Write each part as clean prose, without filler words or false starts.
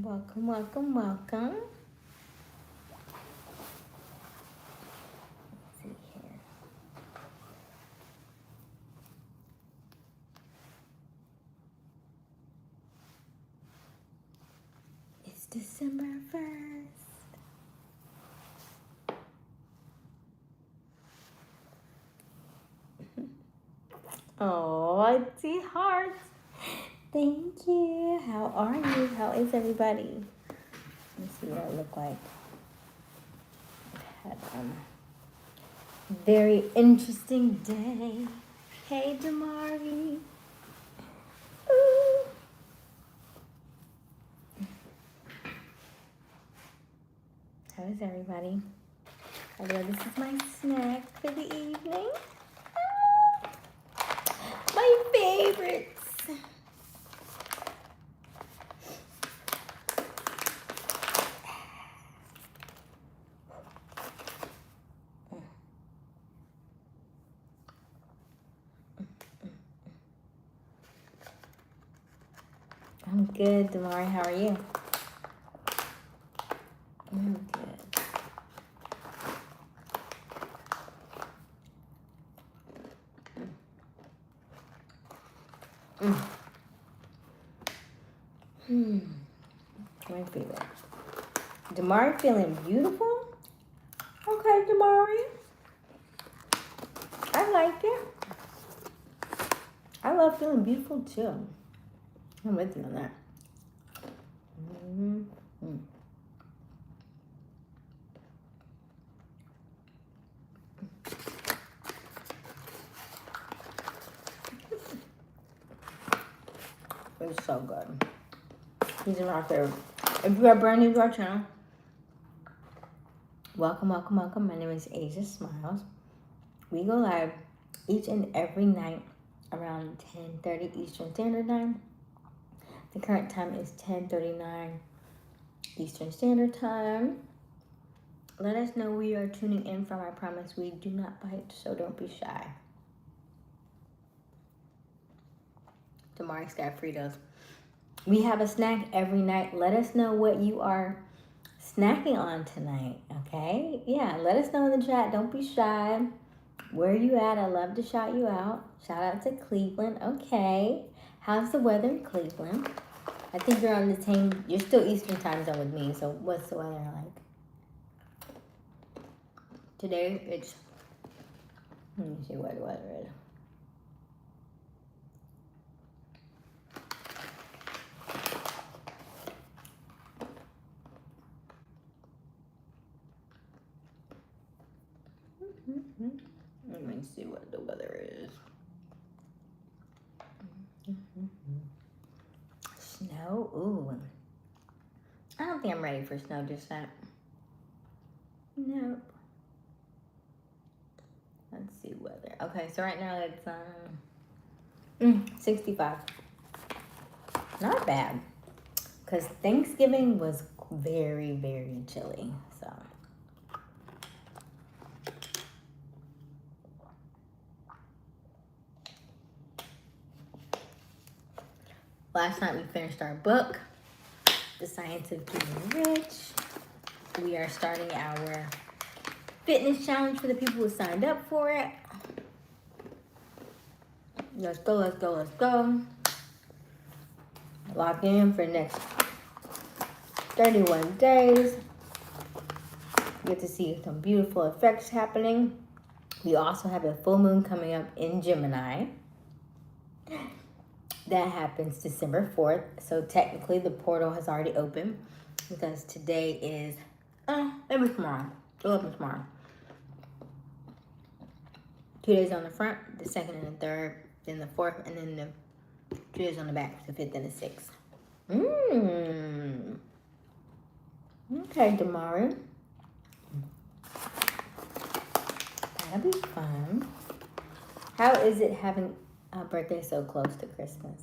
Welcome, welcome, welcome. Let's see here. It's December 1st. Oh, I see hearts. Thank you. How are you? How is everybody? Let's see what I look like. I've had very interesting day. Hey, Damari. Ooh. How is everybody? Hello, this is my snack for the evening. My favorites. I'm good, Damari. How are you? I'm good. My favorite. Damari feeling beautiful? Okay, Damari. I like it. I love feeling beautiful too. I'm with you on that. It's so good. These are my favorite. If you are brand new to our channel, welcome, welcome, welcome. My name is Aysia Smiles. We go live each and every night around 10:30 Eastern Standard Time. The current time is 10:39 Eastern Standard Time. Let us know where you are tuning in from. I promise we do not bite, so don't be shy. Damari's got Fritos. We have a snack every night. Let us know what you are snacking on tonight, okay? Yeah, let us know in the chat. Don't be shy. Where are you at? I love to shout you out. Shout out to Cleveland. Okay. How's the weather in Cleveland? I think you're on the same, you're still Eastern time zone with me, so what's the weather like? Today, it's, let me see what the weather is. Let me see what the weather is. Snow? Ooh. I don't think I'm ready for snow just yet. Nope. Let's see weather. Okay, so right now it's 65. Not bad. Because Thanksgiving was very, very chilly. So. Last night we finished our book, The Science of Getting Rich. We are starting our fitness challenge for the people who signed up for it. Let's go, let's go, let's go. Lock in for the next 31 days. Get to see some beautiful effects happening. We also have a full moon coming up in Gemini. That happens December 4th. So technically the portal has already opened because today is, maybe tomorrow. It'll open tomorrow. 2 days on the front, the 2nd and the 3rd, then the 4th, and then the 2 days on the back, the 5th and the 6th. Okay, Damari. That'll be fun. How is it having a birthday so close to Christmas?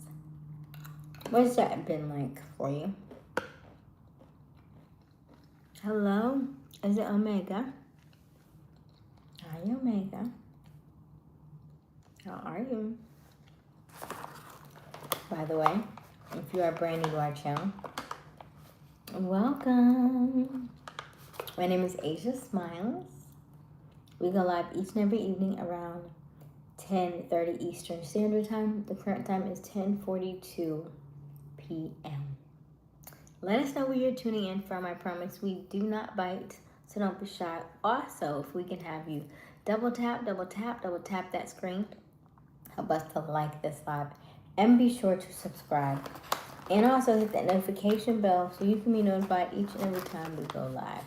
What's that been like for you? Hello? Is it Omega? Hi, Omega. How are you? By the way, if you are brand new to our channel, Welcome. My name is Aysia Smiles. We go live each and every evening around 10:30 Eastern Standard Time. The current time is 10:42 p.m. Let us know where you're tuning in from. I promise we do not bite, so don't be shy. Also, if we can have you double tap that screen. Help us to like this live. And be sure to subscribe. And also hit that notification bell so you can be notified each and every time we go live.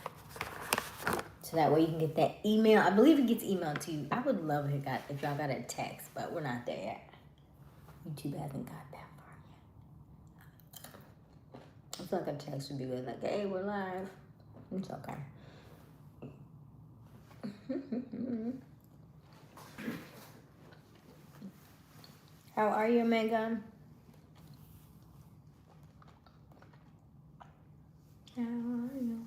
So that way you can get that email. I believe it gets emailed to you. I would love if y'all got a text, but we're not there yet. YouTube hasn't got that far yet. I feel like a text would be good. Like, hey, we're live. It's okay. How are you, Megan? How are you?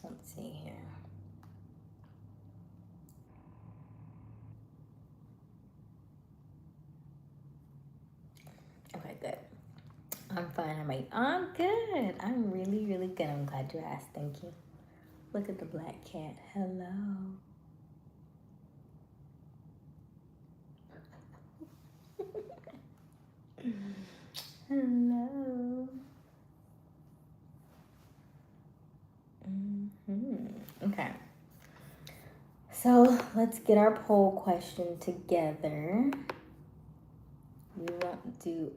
Let's see here. Okay, good. I'm fine. I'm good. I'm really, really good. I'm glad you asked. Thank you. Look at the black cat. Hello. Hello. Okay. So let's get our poll question together. We want to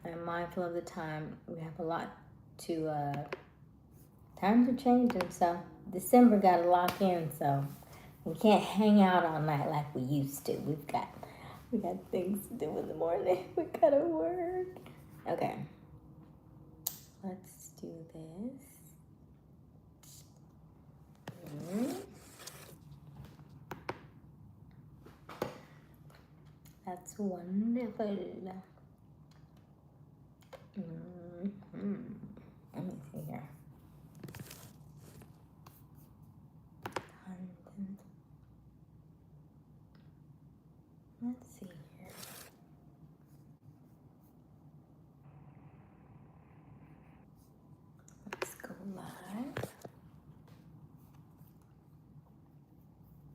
I'm mindful of the time. We have a lot to times are changing, so December got to lock in, so we can't hang out all night like we used to. We got things to do in the morning. We gotta work. Okay. Let's do this. That's wonderful. Let me see here. Let's see here. Let's go live.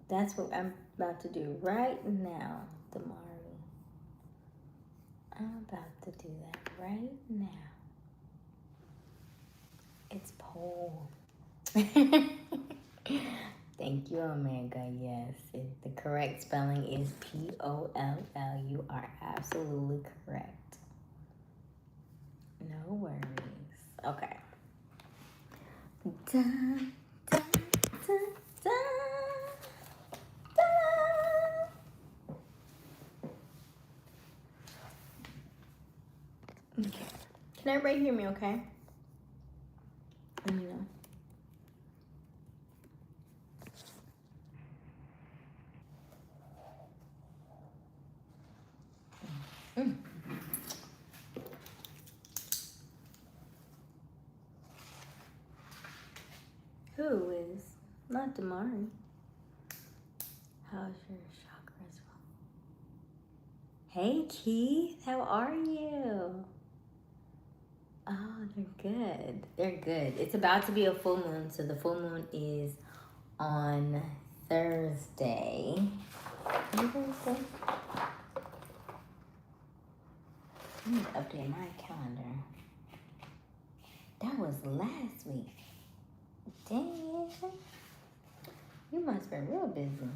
That's what I'm about to do right now, Damari. I'm about to do that right now. It's poll. Thank you, Omega. Yes, the correct spelling is P-O-L-L. You are absolutely correct. No worries. Okay. Da, da, da, da, da. Okay. Can everybody hear me okay? Let me know. Who is? Not Damari. How's your chakras? Hey, Keith. How are you? Oh, they're good. They're good. It's about to be a full moon, so the full moon is on Thursday. Let me update my calendar. That was last week. Dang it. You must be real busy.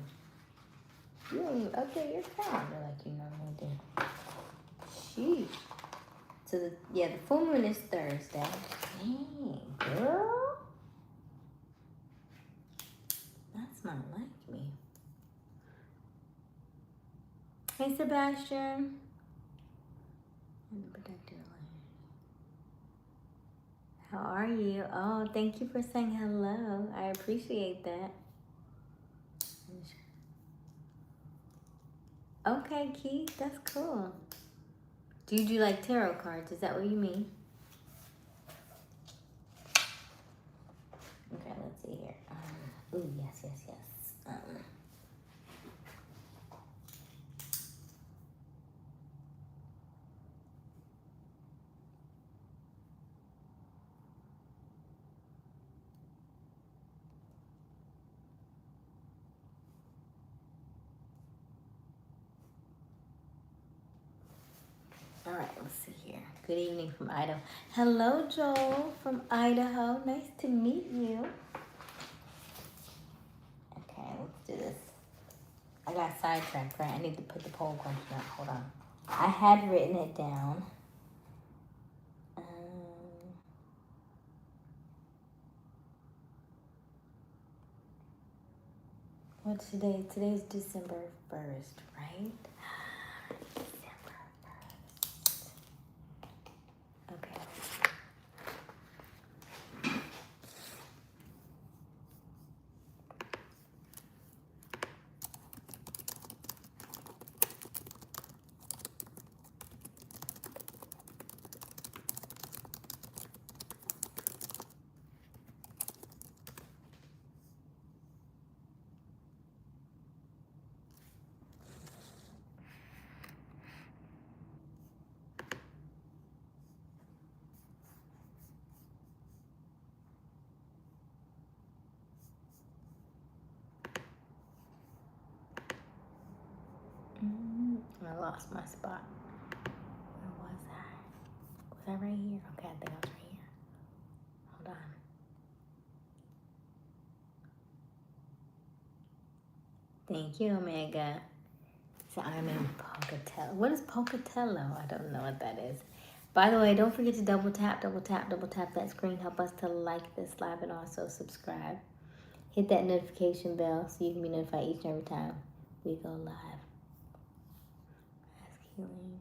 You don't even update your calendar like you normally do. Sheesh. So the full moon is Thursday. Dang, girl. That's not like me. Hey, Sebastian. How are you? Oh, thank you for saying hello. I appreciate that. Okay, Keith, that's cool. Do you do like tarot cards? Is that what you mean? Okay, let's see here. Ooh, yes. All right, let's see here. Good evening from Idaho. Hello, Joel from Idaho. Nice to meet you. Okay, let's do this. I got sidetracked, right? I need to put the poll question out. Hold on. I had written it down. What's today? Today's December 1st, right? December 1st. Okay. I lost my spot. Where was I? Was I right here? Okay, I think I was right here. Hold on. Thank you, Omega. So I'm in Pocatello. What is Pocatello? I don't know what that is. By the way, don't forget to double tap that screen. Help us to like this live and also subscribe. Hit that notification bell so you can be notified each and every time we go live. Ask healing.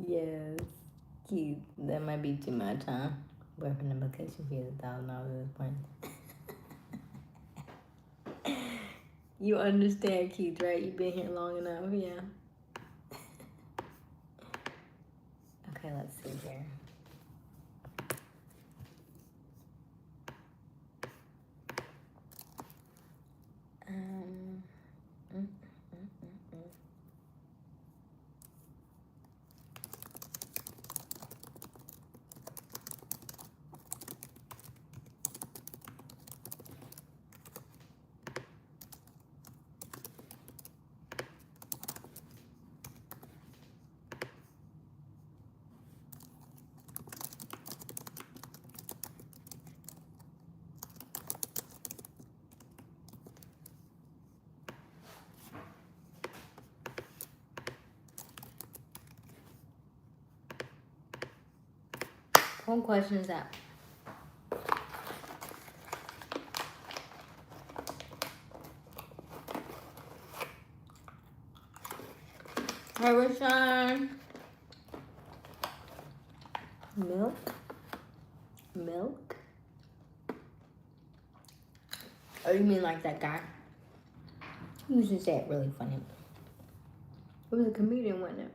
Yes, cute. That might be too much, huh? Boyfriend application fee is $1,000 at this point. You understand, Keith, right? You've been here long enough, yeah. Okay, let's see here. One question is that. Hey, Rashawn. Milk? Oh, you mean like that guy? He used to say it really funny. It was a comedian, wasn't it?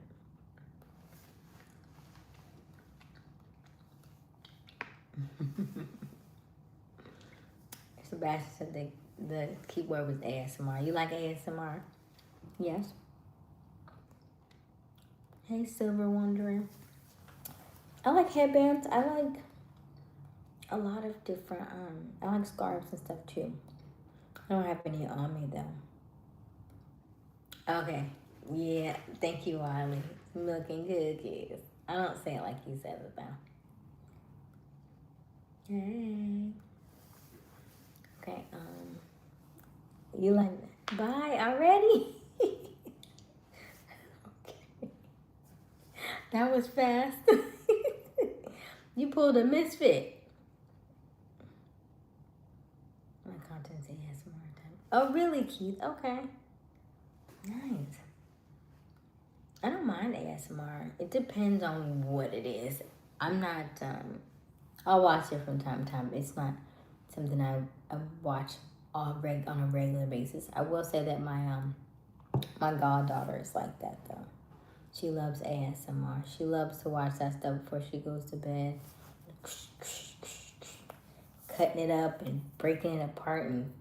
Sebastian said the key word was ASMR. You like ASMR? Yes. Hey, Silver Wanderer. I like headbands. I like a lot of different, I like scarves and stuff too. I don't have any on me though. Okay. Yeah. Thank you, Wiley. Looking good, kids. I don't say it like you said it though. Hey. Okay. You like that? Bye already? Okay. That was fast. You pulled a misfit. My content's ASMR time. Oh, really, Keith? Okay. Nice. I don't mind ASMR. It depends on what it is. I'm not, I'll watch it from time to time. It's not something I watch on a regular basis. I will say that my goddaughter is like that though. She loves ASMR. She loves to watch that stuff before she goes to bed. Cutting it up and breaking it apart and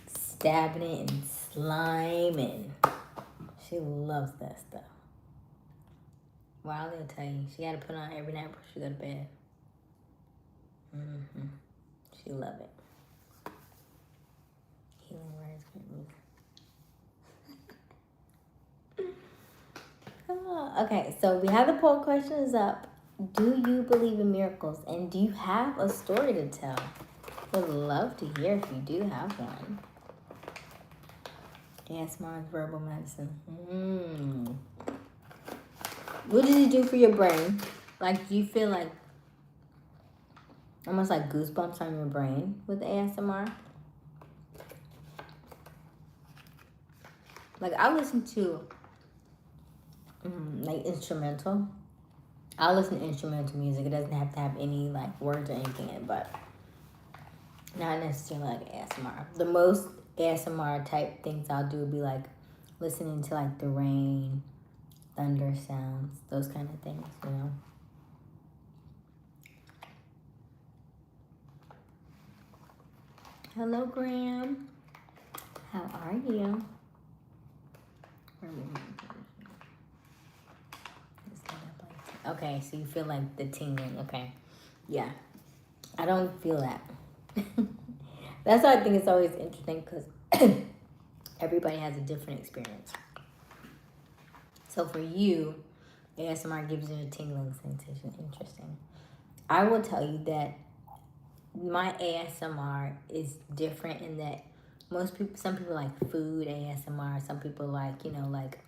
stabbing it and slime, and she loves that stuff. Wow, they'll tell you. She got to put on every night before she go to bed. She love it. Healing words, great move. Okay, so we have the poll questions up. Do you believe in miracles? And do you have a story to tell? Would love to hear if you do have one. ASMR is verbal medicine. What does it do for your brain? Like, do you feel like almost like goosebumps on your brain with ASMR? Like, I listen to like instrumental. I listen to instrumental music. It doesn't have to have any like words or anything in it, but not necessarily like ASMR. The most ASMR type things I'll do would be like listening to like the rain, thunder sounds, those kind of things, you know. Hello, Graham. How are you? Okay, so you feel like the tingling. Okay. Yeah. I don't feel that. That's why I think it's always interesting, because everybody has a different experience. So for you, ASMR gives you a tingling sensation. Interesting. I will tell you that my ASMR is different in that some people like food ASMR, some people like, you know, like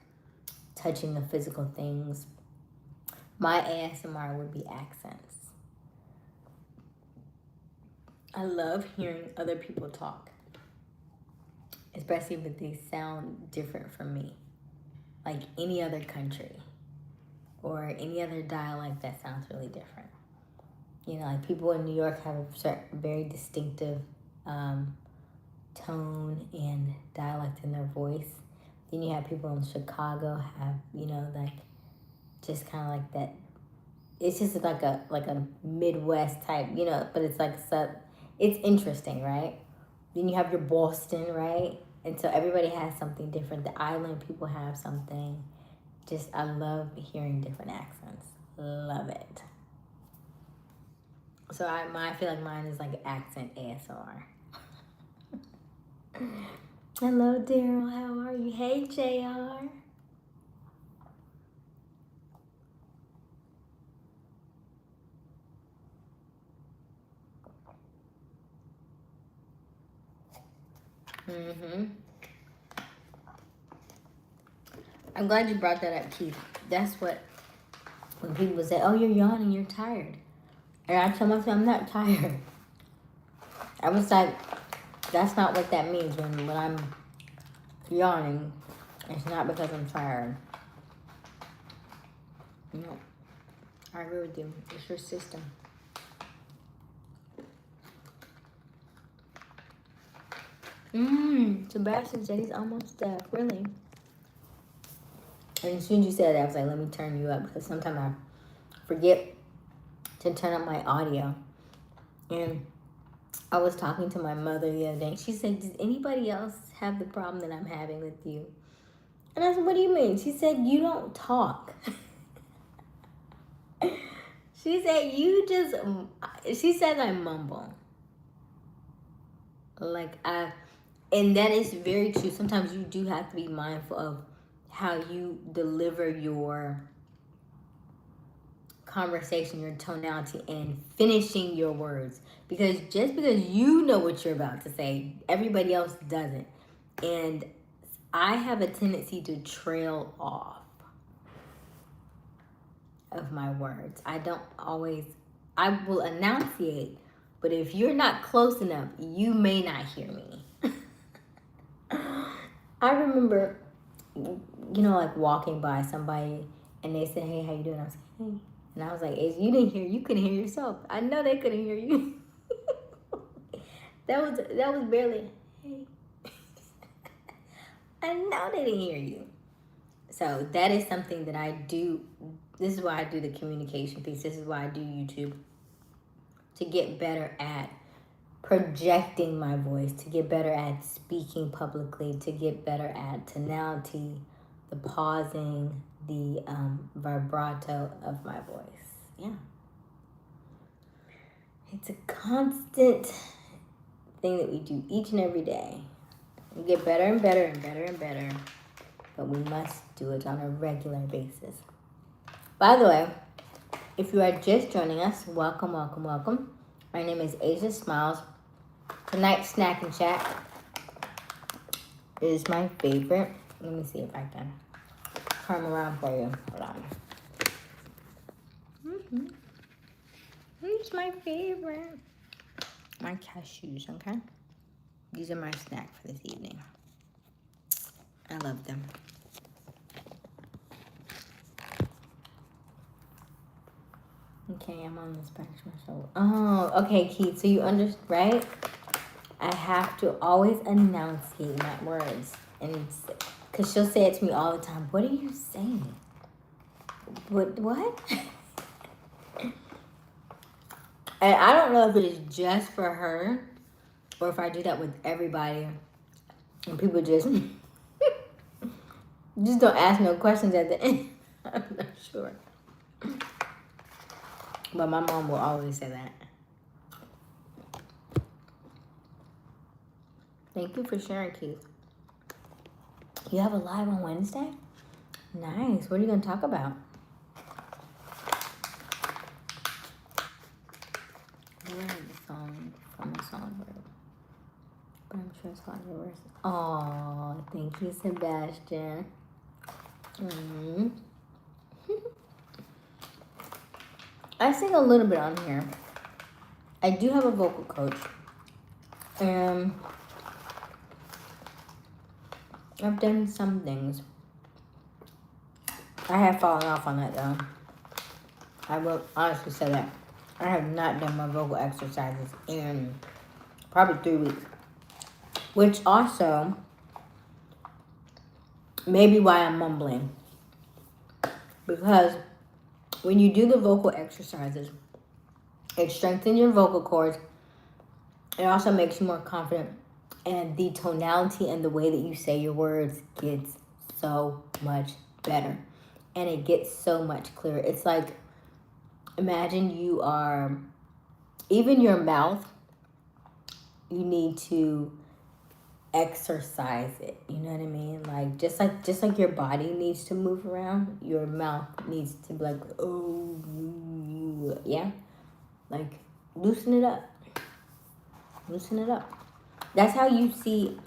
touching the physical things. My ASMR would be accents. I love hearing other people talk, especially if they sound different from me, like any other country or any other dialect that sounds really different. You know, like people in New York have a certain, very distinctive tone and dialect in their voice. Then you have people in Chicago have, you know, like just kind of like that. It's just like a Midwest type, you know, but it's like it's interesting, right? Then you have your Boston, right? And so everybody has something different. The island people have something. Just, I love hearing different accents. Love it. So I feel like mine is like accent ASMR. Hello, Daryl. How are you? Hey, JR. I'm glad you brought that up, Keith. That's what, when people say, oh, you're yawning, you're tired. And I tell myself, I'm not tired. I was like, that's not what that means when I'm yawning. It's not because I'm tired. No, I agree with you. It's your system. Sebastian said he's almost deaf. Really? And as soon as you said that, I was like, let me turn you up, because sometimes I forget to turn up my audio. And I was talking to my mother the other day. She said, does anybody else have the problem that I'm having with you? And I said, what do you mean? She said, you don't talk. She said, she said I mumble. And that is very true. Sometimes you do have to be mindful of how you deliver your conversation, your tonality, and finishing your words. Because just because you know what you're about to say, everybody else doesn't. And I have a tendency to trail off of my words. I will enunciate, but if you're not close enough, you may not hear me. I remember, you know, like walking by somebody and they said, hey, how you doing? I was like, hey. And I was like, you couldn't hear yourself. I know they couldn't hear you. That was barely, hey. I know they didn't hear you. So that is something that I do. This is why I do the communication piece. This is why I do YouTube. To get better at projecting my voice, to get better at speaking publicly, to get better at tonality, the pausing, the vibrato of my voice. Yeah. It's a constant thing that we do each and every day. We get better and better and better and better, but we must do it on a regular basis. By the way, if you are just joining us, welcome, welcome, welcome. My name is Aysia Smiles. Tonight's snack and chat is my favorite. Let me see if I can turn around for you. Hold on. Here's my favorite. My cashews, okay? These are my snack for this evening. I love them. Okay, I'm on the spectrum. So, oh, okay, Keith. So you understand, right? I have to always enunciate my words, and because she'll say it to me all the time. What are you saying? What? And I don't know if it is just for her, or if I do that with everybody, and people just don't ask no questions at the end. I'm not sure. But my mom will always say that. Thank you for sharing, Keith. You have a live on Wednesday? Nice. What are you going to talk about? I learned the song from a songbird, but I'm sure it's a lot of words. Oh, thank you, Sebastian. I sing a little bit on here. I do have a vocal coach. I've done some things. I have fallen off on that though. I will honestly say that. I have not done my vocal exercises in probably 3 weeks. Which also may be why I'm mumbling. Because when you do the vocal exercises, it strengthens your vocal cords. It also makes you more confident. And the tonality and the way that you say your words gets so much better. And it gets so much clearer. It's like, imagine you are, even your mouth, you need to exercise it. You know what I mean? Like just like your body needs to move around, your mouth needs to be like, oh, yeah? Like, loosen it up. Loosen it up. That's how you see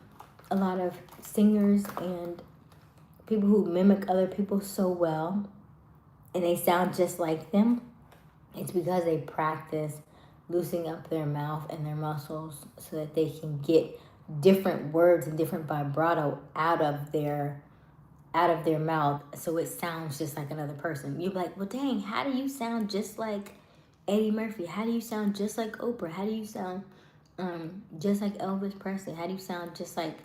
a lot of singers and people who mimic other people so well, and they sound just like them. It's because they practice loosening up their mouth and their muscles so that they can get different words and different vibrato out of their mouth, so it sounds just like another person. You're like, well, dang, how do you sound just like Eddie Murphy? How do you sound just like Oprah? How do you sound just like Elvis Presley? How do you sound just like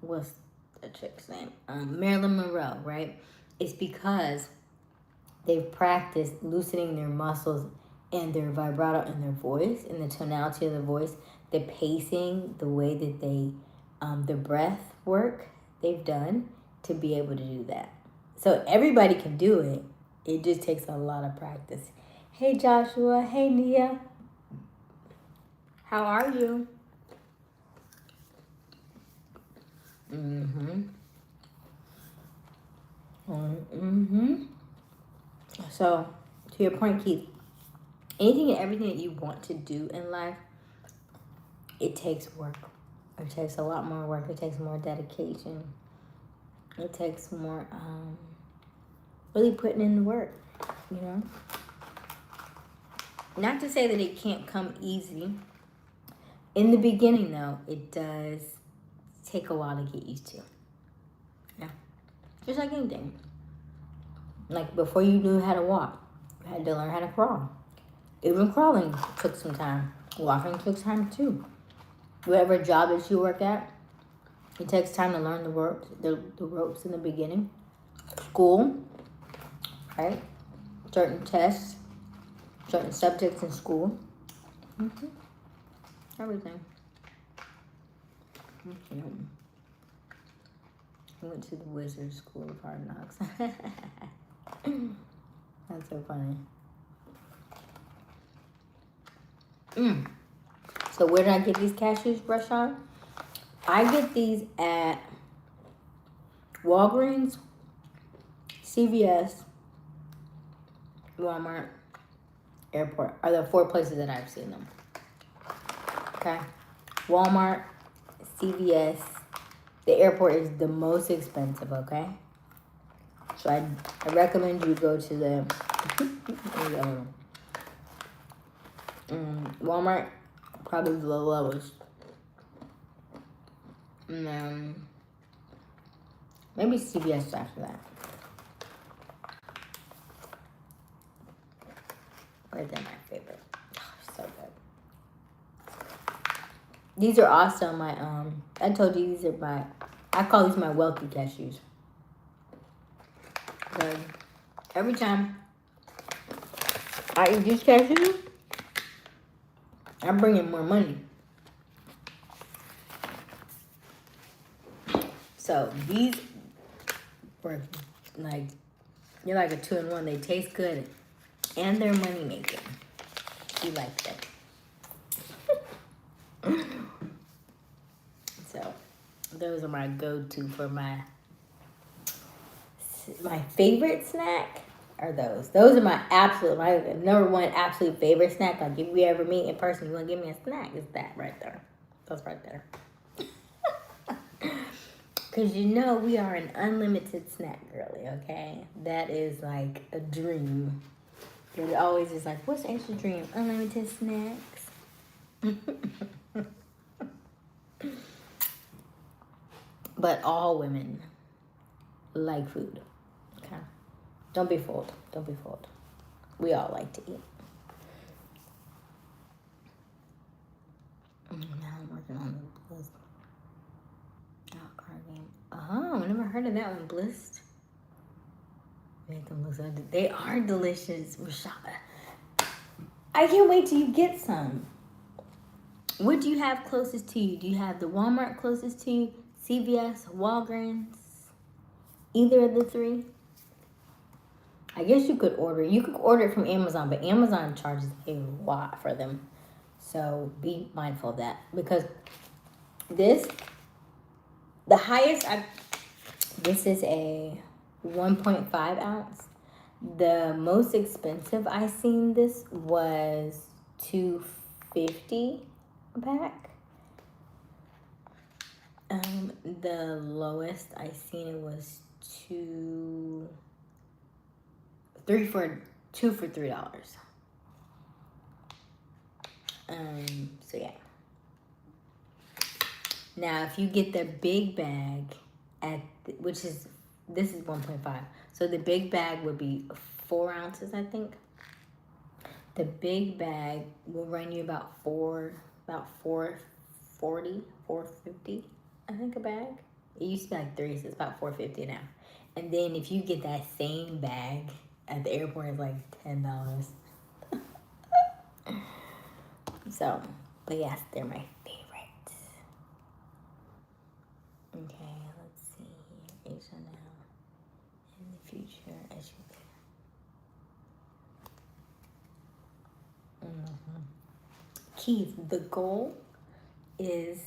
what's the chick's name? Marilyn Monroe, right? It's because they've practiced loosening their muscles and their vibrato and their voice and the tonality of the voice, the pacing, the way that they, the breath work they've done to be able to do that. So everybody can do it. It just takes a lot of practice. Hey, Joshua. Hey, Nia. How are you? So, to your point, Keith, anything and everything that you want to do in life, it takes work. It takes a lot more work. It takes more dedication. It takes more really putting in the work, you know? Not to say that it can't come easy. In the beginning, though, it does take a while to get used to. Yeah. Just like anything. Like before you knew how to walk, you had to learn how to crawl. Even crawling took some time. Walking takes time too. Whatever job that you work at, it takes time to learn the ropes in the beginning. School, right? Certain tests, certain subjects in school. Everything. I went to the Wizard School of Hard Knocks. That's so funny. So where did I get these cashews, Rashawn? I get these at Walgreens, CVS, Walmart, airport are the 4 places that I've seen them. Okay. Walmart, CVS, the airport is the most expensive, okay? So I recommend you go to the Walmart, probably the lowest. And then maybe CVS after that. But they're my favorite. Oh, so good. These are also my I told you these are my, I call these my wealthy cashews. So every time I eat these cashews, I'm bringing more money. So these were like, you're like a 2-in-1. They taste good and they're money making. You like that. So those are my go-to for my favorite snack are those. Those are my number one absolute favorite snack. Like if we ever meet in person, you want to give me a snack, it's that right there. That's right there. Because you know we are an unlimited snack girly, okay? That is like a dream. It always is like, what's Ancia's dream? Unlimited snacks. But all women like food, okay? Don't be fooled. Don't be fooled. We all like to eat. Now I'm working on the Bliss. Oh, card game. Oh, I never heard of that one, Bliss. Make them look so. They are delicious, Rashada. I can't wait till you get some. What do you have closest to you? Do you have the Walmart closest to you? CVS, Walgreens? Either of the 3? I guess you could order. You could order it from Amazon, but Amazon charges a lot for them. So be mindful of that. Because this is a 1.5 ounce. The most expensive I seen this was $2.50 a pack. The lowest I seen it was two for $3. So yeah. Now if you get the big bag this is 1.5. So the big bag would be 4 ounces, I think. The big bag will run you about $4.40, $4.50, I think, a bag. It used to be like $3, so it's about $4.50 now. And then if you get that same bag at the airport, it's like $10. So, but yes, they're my favorites. Okay, let's see here. Asia now. In the future, as you can. Keith, the goal is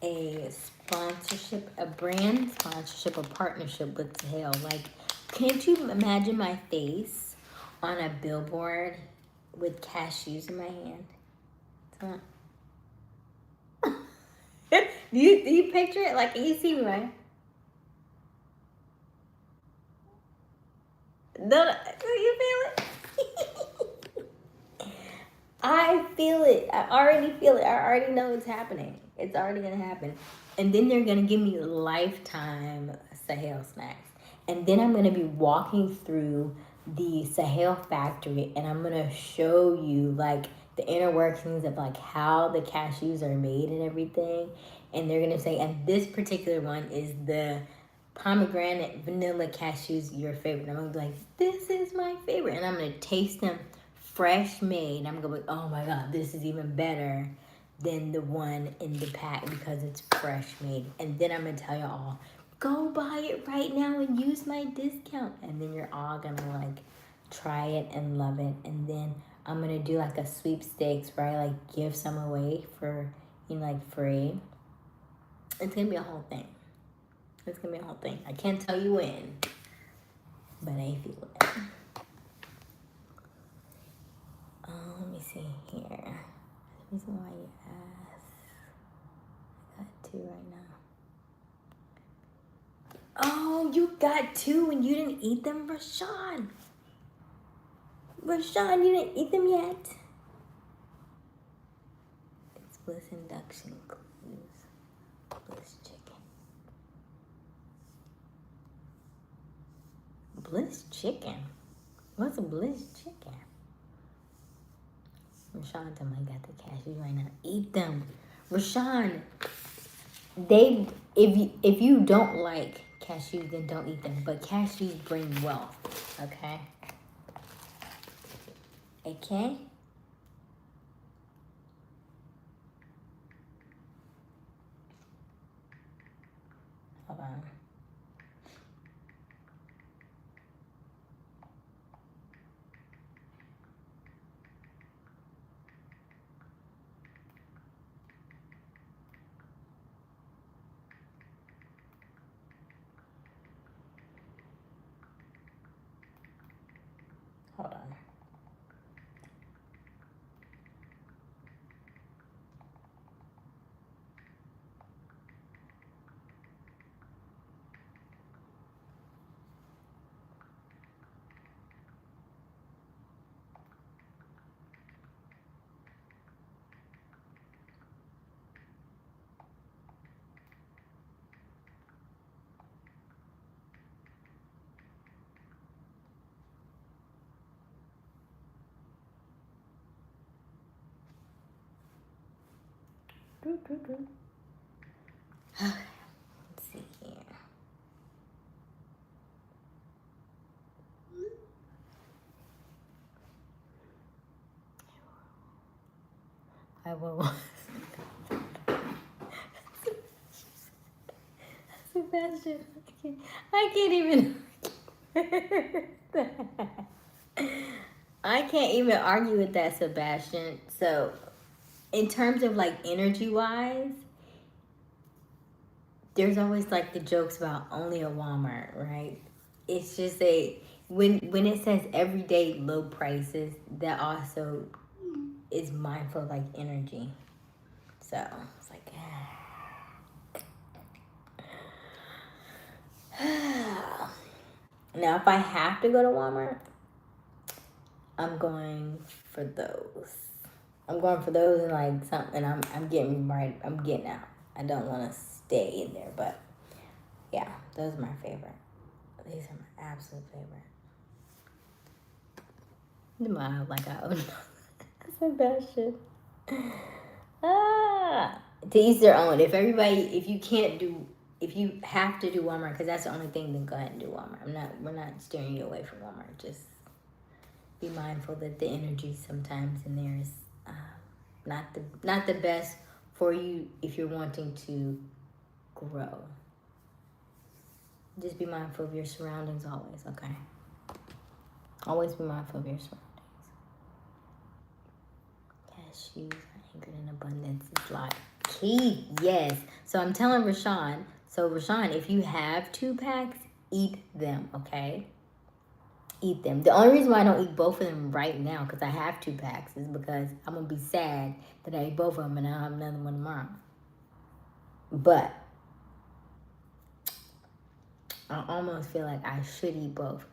a sponsorship, a brand sponsorship, a partnership with Tail. Like, can't you imagine my face on a billboard with cashews in my hand? do you picture it? Like, can you see me, right? Do you feel it? I feel it. I already feel it. I already know it's happening. It's already going to happen. And then they're going to give me lifetime Sahel snacks. And then I'm going to be walking through the Sahel factory and I'm going to show you, like, the inner workings of like how the cashews are made and everything. And they're gonna say, and this particular one is the pomegranate vanilla cashews, your favorite. I'm gonna be like, this is my favorite, and I'm gonna taste them fresh made. I'm gonna be, oh my god, this is even better than the one in the pack because it's fresh made. And then I'm gonna tell you all, go buy it right now and use my discount. And then you're all gonna like try it and love it. And then I'm gonna do like a sweepstakes where I like give some away for, you know, like free. It's gonna be a whole thing. It's gonna be a whole thing. I can't tell you when, but I feel it. Let me see here. The reason why you asked. I got 2 right now. Oh, you got 2 and you didn't eat them, Rashawn. Rashawn, you didn't eat them yet. It's Bliss Induction Clues. Bliss Chicken. Bliss Chicken? What's a Bliss Chicken? Rashawn told me I got the cashews right now. Eat them. Rashawn, if you don't like cashews, then don't eat them. But cashews bring wealth, okay? Okay? Hold on. Hold on. Okay, let's see here. I will. Sebastian, I can't even. I can't even argue with that, Sebastian. So, in terms of like energy wise, there's always like the jokes about only a Walmart, right? It's just when it says everyday low prices, that also is mindful of like energy. So it's like now if I have to go to Walmart, I'm going for those. I'm going for those and like something. I'm getting right. I'm getting out. I don't want to stay in there, but yeah, those are my favorite. These are my absolute favorite. Like I own Sebastian. To each their own. If you have to do Walmart, because that's the only thing, then go ahead and do Walmart. We're not steering you away from Walmart. Just be mindful that the energy sometimes in there is not the best for you if you're wanting to grow. Just be mindful of your surroundings always, okay? Always be mindful of your surroundings. Cashews are anchored in abundance. It's like key, yes. So I'm telling Rashawn. So Rashawn, if you have 2 packs, eat them, okay? Eat them. The only reason why I don't eat both of them right now, because I have 2 packs, is because I'm going to be sad that I ate both of them and I'll have another one tomorrow. But I almost feel like I should eat both.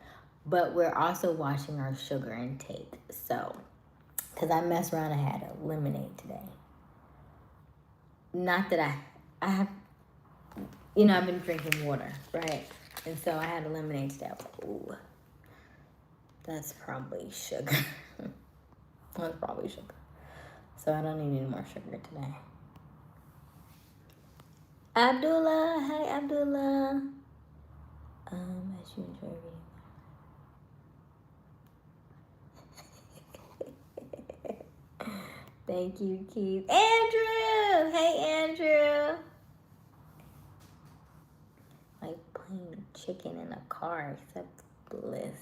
But we're also watching our sugar intake. So, because I messed around and had a lemonade today. Not that I have, I've been drinking water, right? And so I had a lemonade today. I was like, ooh, that's probably sugar. That's probably sugar. So I don't need any more sugar today. Abdullah, hi Abdullah. As you enjoy reading. Thank you, Keith. Andrew! Hey, Andrew! Like playing chicken in a car, except bliss.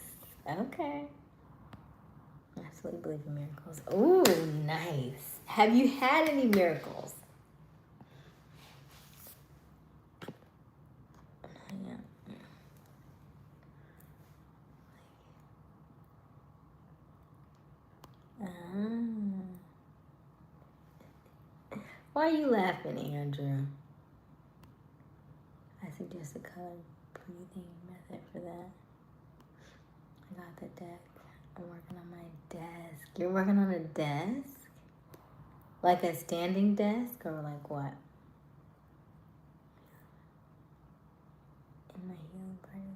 Okay. I absolutely believe in miracles. Ooh, nice. Have you had any miracles? Yeah. Why are you laughing, Andrew? I suggest a color breathing method for that. I got the deck. I'm working on my desk. You're working on a desk? Like a standing desk or like what? In my healing party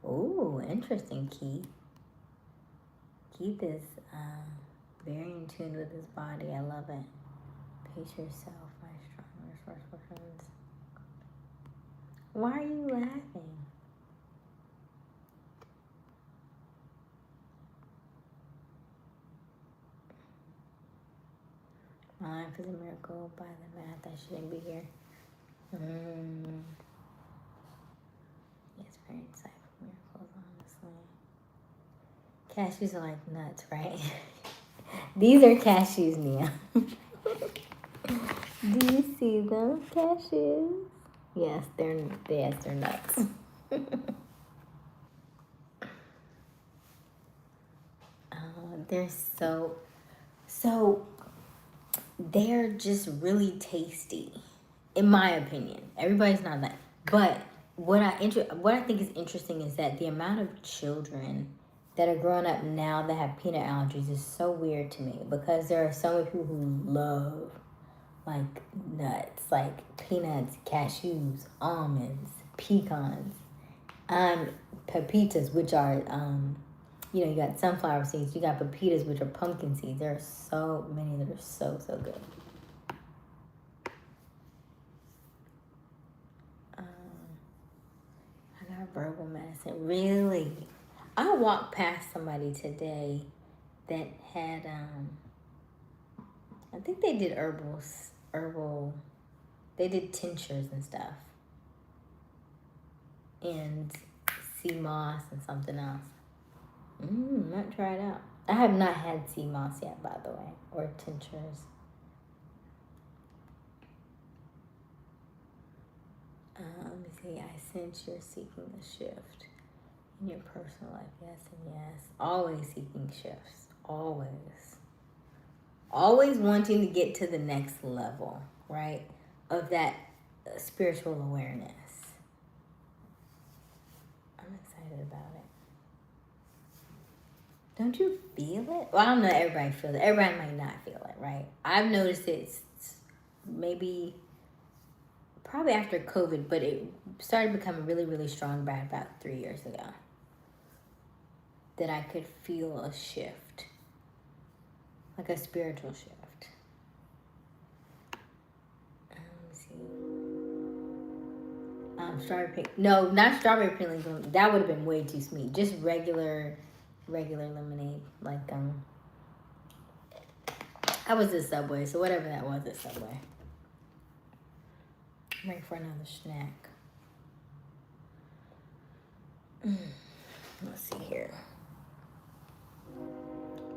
lab. Ooh, interesting, Keith. Keith is very in tune with his body. I love it. Pace yourself, my strong, resourceful friends. Why are you laughing? My life is a miracle by the math. I shouldn't be here. It's very insightful miracles, honestly. Cashews are like nuts, right? These are cashews, Nia. Do you see those cashews? Yes, they're nuts. They're so they're just really tasty, in my opinion. Everybody's not that, but what I think is interesting is that the amount of children that are growing up now that have peanut allergies is so weird to me, because there are so many people who love like nuts, like peanuts, cashews, almonds, pecans, pepitas, which are you got sunflower seeds, you got pepitas, which are pumpkin seeds. There are so many that are so good. I got verbal medicine. Really? I walked past somebody today that had I think they did herbal, they did tinctures and stuff. And sea moss and something else. Might try it out. I have not had sea moss yet, by the way, or tinctures. Let me see. I sense you're seeking a shift in your personal life. Yes and yes. Always seeking shifts. Always wanting to get to the next level, right? Of that spiritual awareness. I'm excited about it. Don't you feel it? Well, I don't know. Everybody feels it. Everybody might not feel it, right? I've noticed it probably after COVID, but it started becoming really, really strong by about 3 years ago. That I could feel a shift, like a spiritual shift. Let me see. Strawberry pink. No, not strawberry pink. That would have been way too sweet. Just regular lemonade. Like I was at Subway, so whatever that was at Subway. I'm ready for another snack. Let's see here.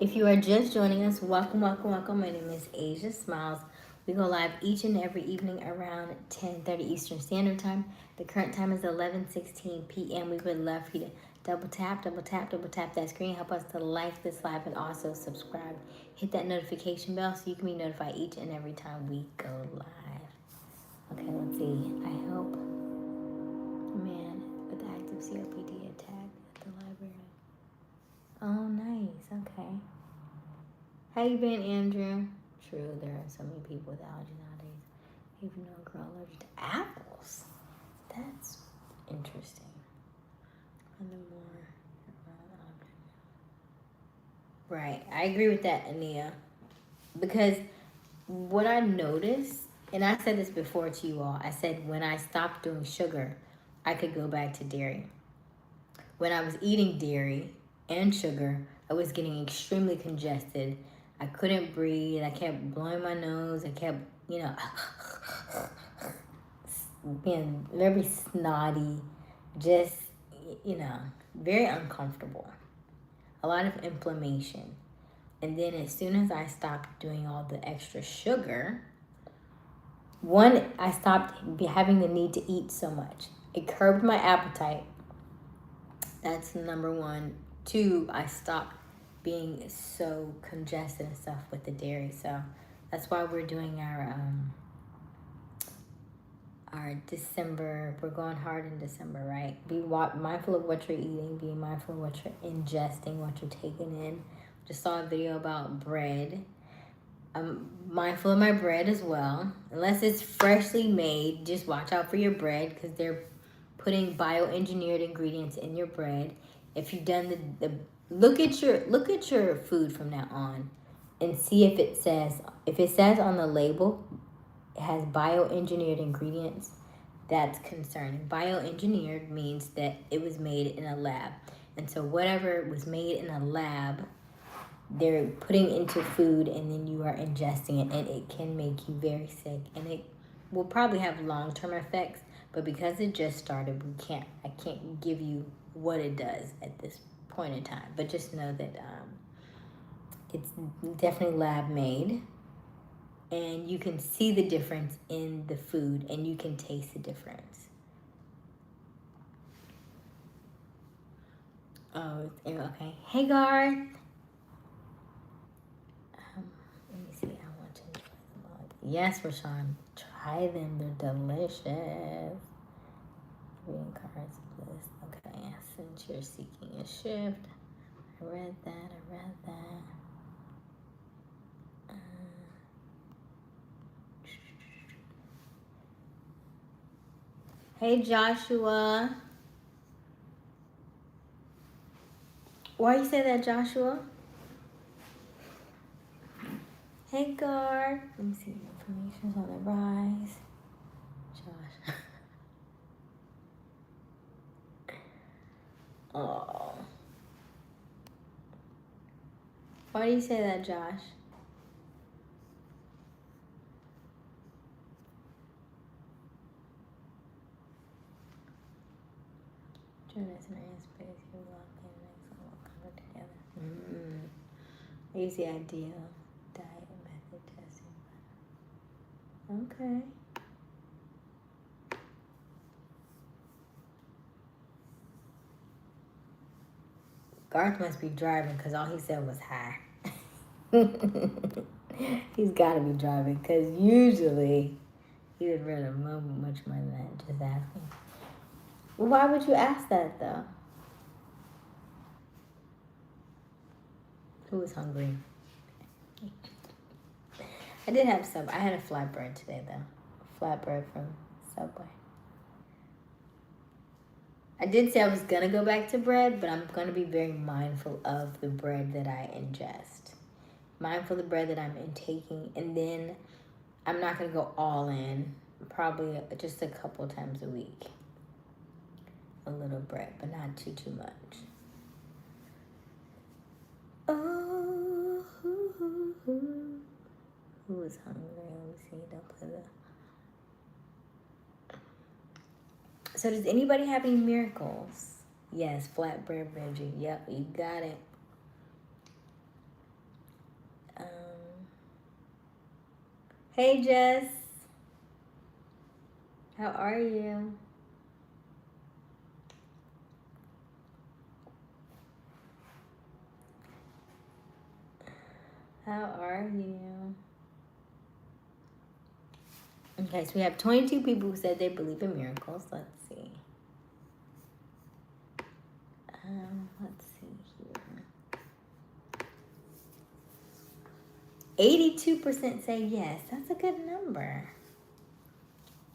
If you are just joining us, welcome. My name is Aysia Smiles. We go live each and every evening around 10:30 Eastern Standard Time. The current time is 11:16 p.m. We would love for you to double tap that screen. Help us to like this live and also subscribe. Hit that notification bell so you can be notified each and every time we go live. Okay, let's see. I hope. Man, with active COPD attack at the library. Oh, nice. Okay. How you been, Andrew? True, there are so many people with allergies nowadays. Even though a girl allergic to apples. That's interesting. And the more Right. I agree with that, Ania. Because what I noticed, and I said this before to you all, I said when I stopped doing sugar, I could go back to dairy. When I was eating dairy and sugar, I was getting extremely congested. I couldn't breathe. I kept blowing my nose. I kept, being very snotty, just, you know, very uncomfortable. A lot of inflammation. And then as soon as I stopped doing all the extra sugar, one, I stopped having the need to eat so much. It curbed my appetite. That's number one. Two, I stopped being so congested and stuff with the dairy. So that's why we're doing our December. We're going hard in December, right? Be mindful of what you're eating. Be mindful of what you're ingesting, what you're taking in. Just saw a video about bread. I'm mindful of my bread as well. Unless it's freshly made, just watch out for your bread because they're putting bioengineered ingredients in your bread. If you've done the look at your food from now on and see if it says on the label it has bioengineered ingredients, that's concerning. Bioengineered means that it was made in a lab. And so whatever was made in a lab, they're putting into food and then you are ingesting it and it can make you very sick and it will probably have long-term effects, but because it just started, I can't give you what it does at this point in time. But just know that it's definitely lab made. And you can see the difference in the food and you can taste the difference. Oh, okay. Hey, Garth. Let me see. I want to enjoy them all. Yes, Rashawn. Try them. They're delicious. Reading cards, bliss. Okay, since you're seeking a shift. I read that. Hey, Joshua. Why you say that, Joshua? Hey, Gar. Let me see. Information's on the rise. Josh. Oh. Why do you say that, Josh? Join us in our space. You walk in and we'll come together. Easy idea. Diet method testing. Okay. Garth must be driving because all he said was hi. He's got to be driving because usually he would rather much more than that. Just asking. Well, why would you ask that though? Who was hungry? I did have some. I had a flatbread today though. Flatbread from Subway. I did say I was going to go back to bread, but I'm going to be very mindful of the bread that I ingest. Mindful of the bread that I'm intaking. And then I'm not going to go all in. Probably just a couple times a week. A little bread, but not too much. Oh, who is hungry? Let me see. Don't play that. So does anybody have any miracles? Yes, flatbread veggie. Yep, you got it. Hey, Jess. How are you? How are you? Okay, so we have 22 people who said they believe in miracles. Let's see. Let's see here. 82% say yes. That's a good number.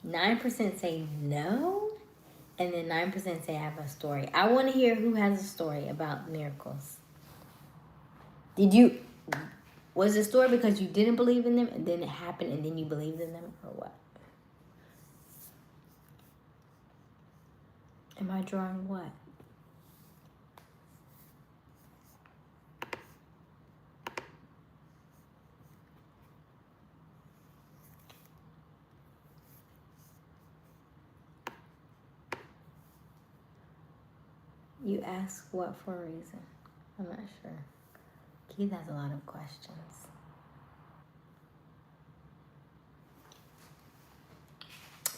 9% say no. And then 9% say I have a story. I want to hear who has a story about miracles. Was the story because you didn't believe in them and then it happened and then you believed in them, or what? Am I drawing what? You ask what for a reason? I'm not sure. Keith has a lot of questions.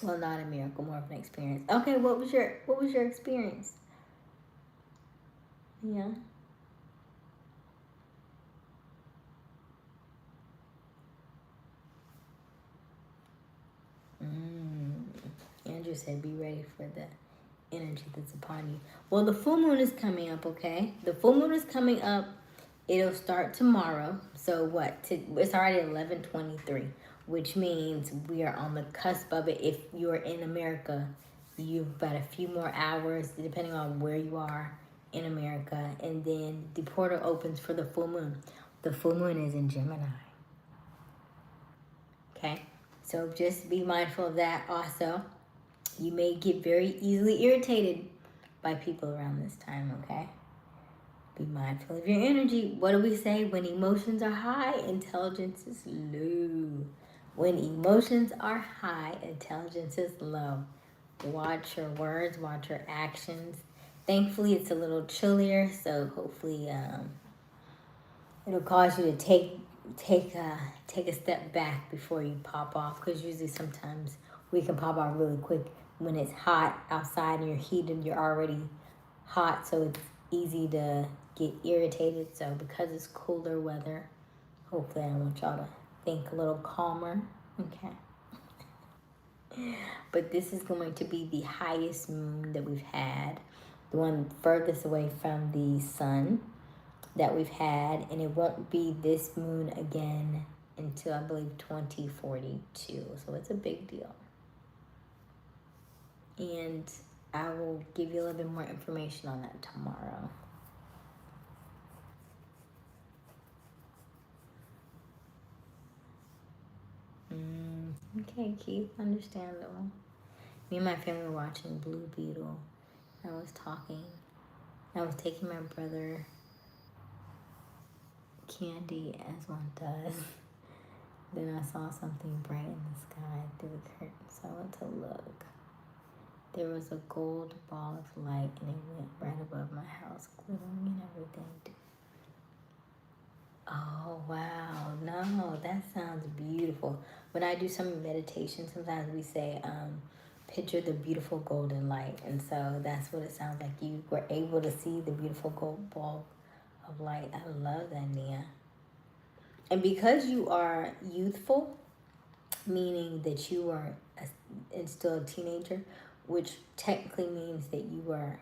Well, not a miracle, more of an experience. Okay, what was your experience? Yeah. Andrew said, "Be ready for the energy that's upon you." Well, the full moon is coming up. Okay, the full moon is coming up. It'll start tomorrow. So what? It's already 11:23, which means we are on the cusp of it. If you're in America, you've got a few more hours, depending on where you are in America, and then the portal opens for the full moon. The full moon is in Gemini. Okay, so just be mindful of that. Also, you may get very easily irritated by people around this time. Okay. Be mindful of your energy. What do we say? When emotions are high, intelligence is low. When emotions are high, intelligence is low. Watch your words, watch your actions. Thankfully, it's a little chillier, so hopefully it'll cause you to take a step back before you pop off. Because usually sometimes we can pop off really quick when it's hot outside and you're heated. You're already hot, so it's easy to get irritated. So because it's cooler weather, hopefully I want y'all to think a little calmer. Okay. But this is going to be the highest moon that we've had, the one furthest away from the sun that we've had, and it won't be this moon again until I believe 2042. So it's a big deal. And I will give you a little bit more information on that tomorrow. Okay, Keith, understandable. Me and my family were watching Blue Beetle. I was taking my brother candy as one does. Then I saw something bright in the sky through the curtain, so I went to look. There was a gold ball of light and it went right above my house, glittering and everything. Oh, wow. No, that sounds beautiful. When I do some meditation, sometimes we say, picture the beautiful golden light. And so that's what it sounds like. You were able to see the beautiful gold ball of light. I love that, Nia. And because you are youthful, meaning that you are still a teenager, which technically means that you are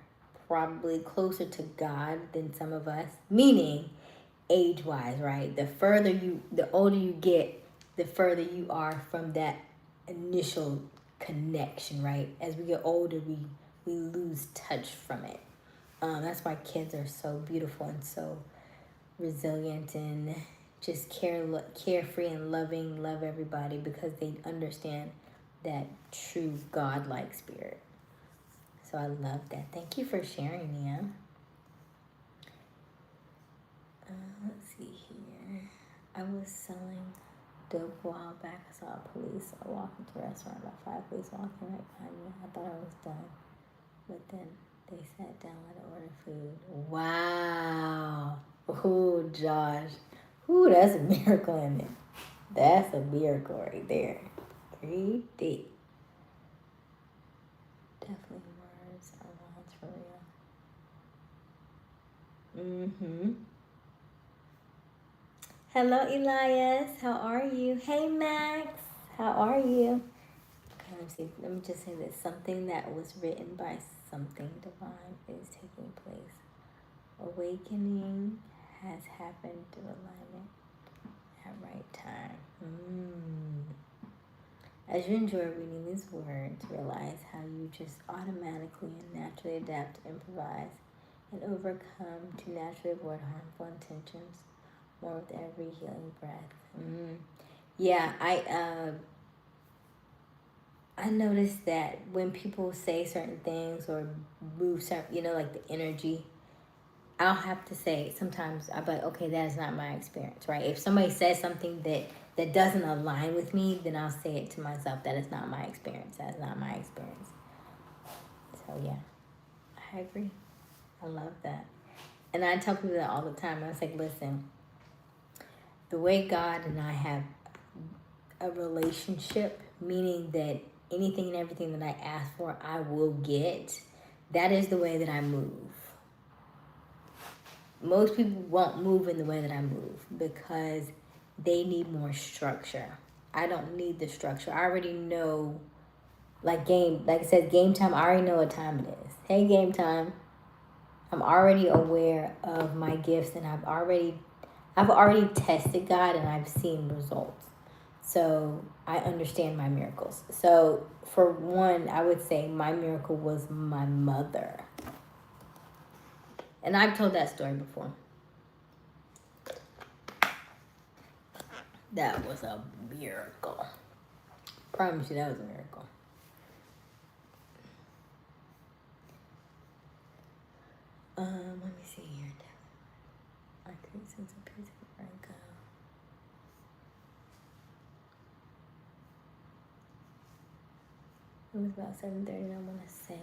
probably closer to God than some of us, meaning age-wise, right? The older you get, the further you are from that initial connection, right? As we get older, we lose touch from it. That's why kids are so beautiful and so resilient and just carefree and loving, love everybody because they understand that true God-like spirit. So I love that. Thank you for sharing, Nia. Let's see here. I was selling dope a while back. I saw police. I walked into a restaurant, about 5 police walking right behind me. I thought I was done. But then they sat down and ordered food. Wow. Ooh, Josh. Ooh, that's a miracle in it. That's a miracle right there. Pretty. Definitely words are lines for real. Hello, Elias. How are you? Hey, Max. How are you? Okay, let me just say this. Something that was written by something divine is taking place. Awakening has happened to alignment at right time. As you enjoy reading these words, realize how you just automatically and naturally adapt to improvise and overcome to naturally avoid harmful intentions more with every healing breath. Yeah, I noticed that when people say certain things or move certain, like the energy, I'll have to say sometimes I'll be like, okay, that is not my experience, right? If somebody says something that doesn't align with me, then I'll say it to myself, that is not my experience. That's not my experience. So yeah, I agree. I love that. And I tell people that all the time. I was like, listen, the way God and I have a relationship, meaning that anything and everything that I ask for, I will get, that is the way that I move. Most people won't move in the way that I move because they need more structure. I don't need the structure. I already know, like it says, game time. I already know what time it is. Hey, game time. I'm already aware of my gifts, and I've already tested God, and I've seen results. So I understand my miracles. So for one, I would say my miracle was my mother. And I've told that story before. That was a miracle. Promise you that was a miracle. Let me see here. I create sense of peace where I go. It was about 7:30, I want to say.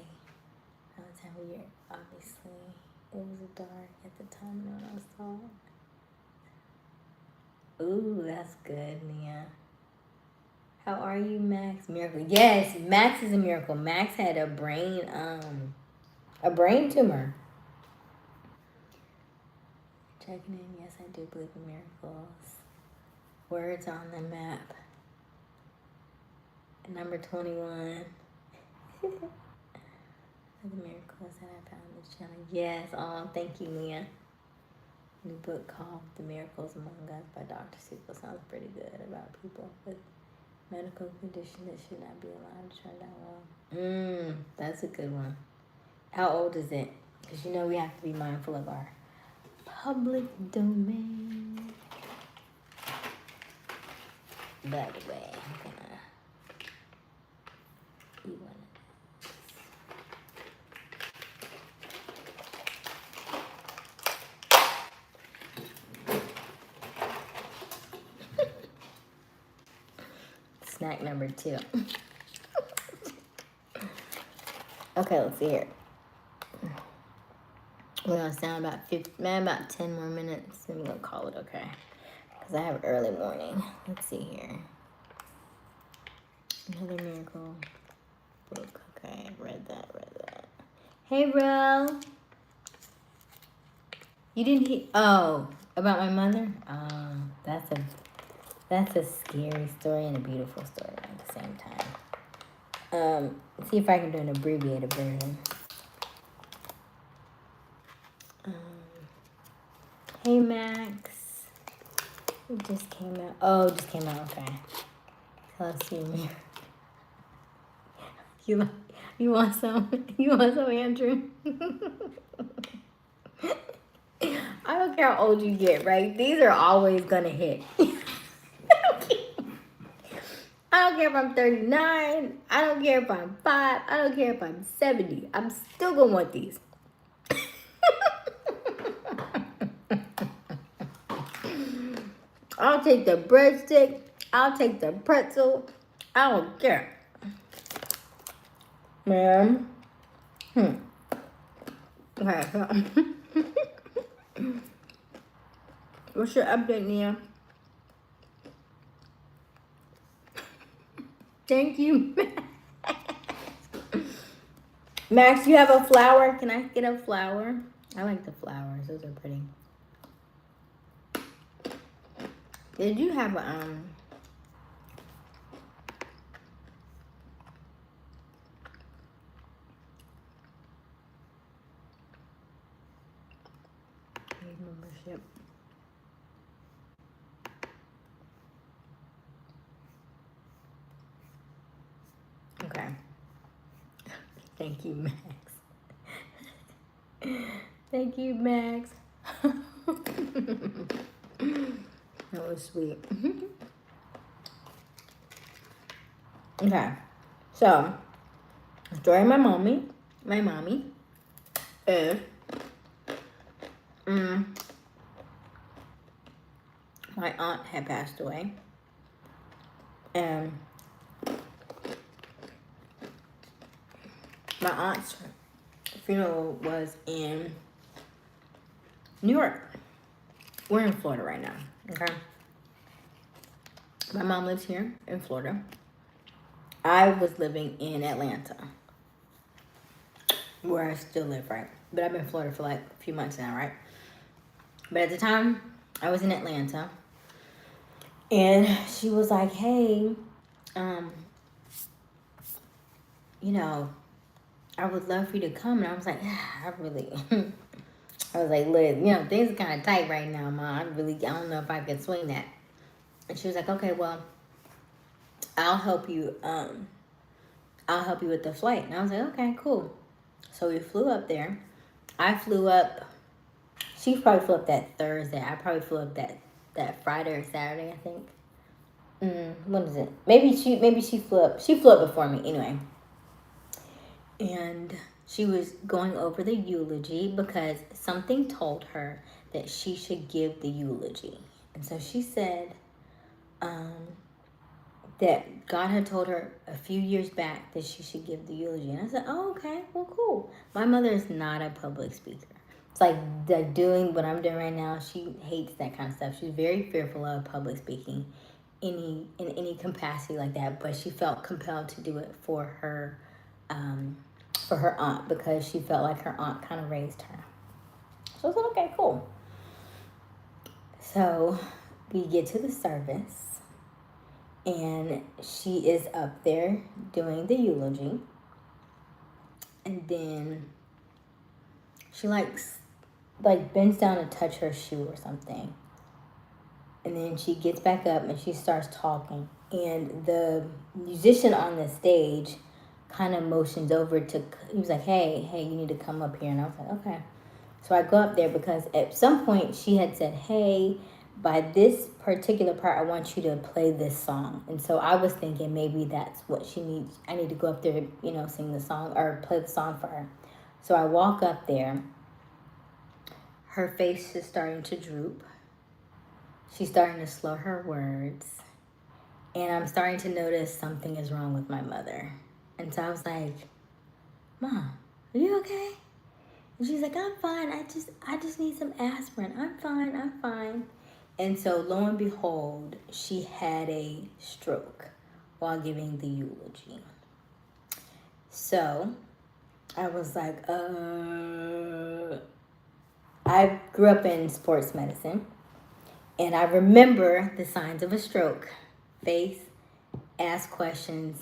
That was time of year, obviously. It was dark at the time when I saw it. Ooh, that's good, Nia. How are you, Max? Miracle. Yes, Max is a miracle. Max had a brain tumor. Checking in. Yes, I do believe in miracles. Words on the map. Number 21. The miracles that I found in this channel. Yes. Oh, thank you, Nia. New book called The Miracles Among Us by Dr. Seuss. Sounds pretty good about people with medical condition that should not be allowed to turn down well. That's a good one. How old is it? Because we have to be mindful of our public domain. By the way, I'm gonna eat one of these. Snack number 2. Okay, let's see here. We're gonna sound about 10 more minutes, and we're gonna call it okay. Because I have early morning. Let's see here. Another miracle book. Okay, read that. Hey, bro. You didn't hear? Oh, about my mother? That's a scary story and a beautiful story at the same time. See if I can do an abbreviated version. Hey, Max. It just came out. Oh, it just came out. Okay. So let's see me. You want some? You want some, Andrew? I don't care how old you get, right? These are always gonna hit. I don't care if I'm 39. I don't care if I'm 5. I don't care if I'm 70. I'm still gonna want these. I'll take the breadstick. I'll take the pretzel. I don't care. Ma'am. Okay. What's your update, Nia? Thank you, Max. You have a flower? Can I get a flower? I like the flowers. Those are pretty. Did you have a membership? Okay. Thank you, Max. Thank you, Max. That was sweet. Okay. So, story of my mommy is my aunt had passed away. And my aunt's funeral was in New York. We're in Florida right now, okay? My mom lives here in Florida. I was living in Atlanta, where I still live, right? But I've been in Florida for like a few months now, right? But at the time, I was in Atlanta. And she was like, hey, you know, I would love for you to come. And I was like, I was like, Liz, you know, things are kind of tight right now, Ma. I don't know if I could swing that. And she was like, okay, well, I'll help you. I'll help you with the flight. And I was like, okay, cool. So we flew up there. I flew up. She probably flew up that Thursday. I probably flew up that Friday or Saturday, I think. What is it? Maybe she flew up. She flew up before me anyway. And she was going over the eulogy because something told her that she should give the eulogy. And so she said that God had told her a few years back that she should give the eulogy. And I said, oh, okay, well, cool. My mother is not a public speaker. It's like doing what I'm doing right now. She hates that kind of stuff. She's very fearful of public speaking in any capacity like that. But she felt compelled to do it for her aunt because she felt like her aunt kind of raised her. So I said, okay, cool. So we get to the service. And she is up there doing the eulogy. And then she like bends down to touch her shoe or something. And then she gets back up and she starts talking. And the musician on the stage kind of motions over he was like, hey, you need to come up here. And I was like, okay. So I go up there because at some point she had said, hey, by this particular part, I want you to play this song. And so I was thinking maybe that's what she needs. I need to go up there, sing the song or play the song for her. So I walk up there. Her face is starting to droop. She's starting to slow her words. And I'm starting to notice something is wrong with my mother. And so I was like, Mom, are you okay? And she's like, I'm fine. I just need some aspirin. I'm fine. And so lo and behold, she had a stroke while giving the eulogy. So I was like, I grew up in sports medicine. And I remember the signs of a stroke: face, ask questions,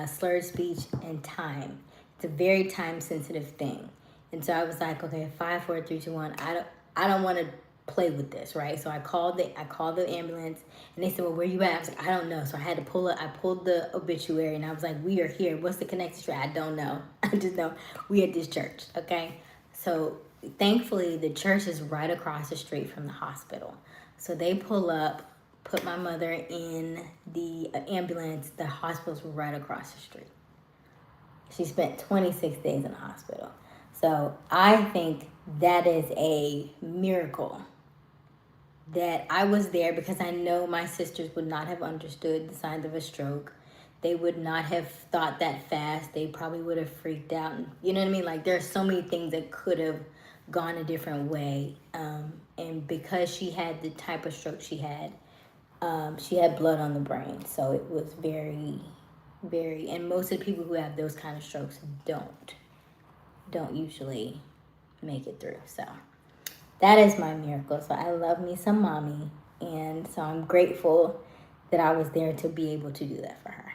slurred speech, and time. It's a very time-sensitive thing. And so I was like, okay, 5, 4, 3, 2, 1. I don't want to play with this, right? So I called the ambulance, and they said, well, where you at? I was like, I don't know. So I had to I pulled the obituary, and I was like, we are here. What's the connection to? I don't know. I just know we at this church, okay? So thankfully, the church is right across the street from the hospital. So they pull up, put my mother in the ambulance. The hospital's right across the street. She spent 26 days in the hospital. So I think that is a miracle that I was there, because I know my sisters would not have understood the signs of a stroke. They would not have thought that fast. They probably would have freaked out. You know what I mean? Like, there's so many things that could have gone a different way. And because she had the type of stroke she had blood on the brain. So it was very, very, and most of the people who have those kind of strokes don't usually make it through. So that is my miracle. So I love me some mommy. And so I'm grateful that I was there to be able to do that for her.